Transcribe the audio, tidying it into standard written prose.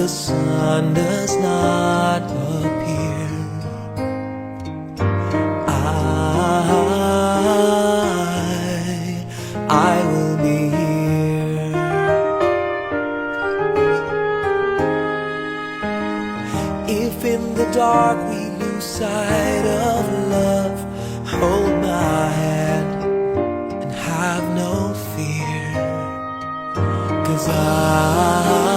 the sun does not appear, I will be here. If in the dark we lose sight of love, hold my hand and have no fear, 'cause I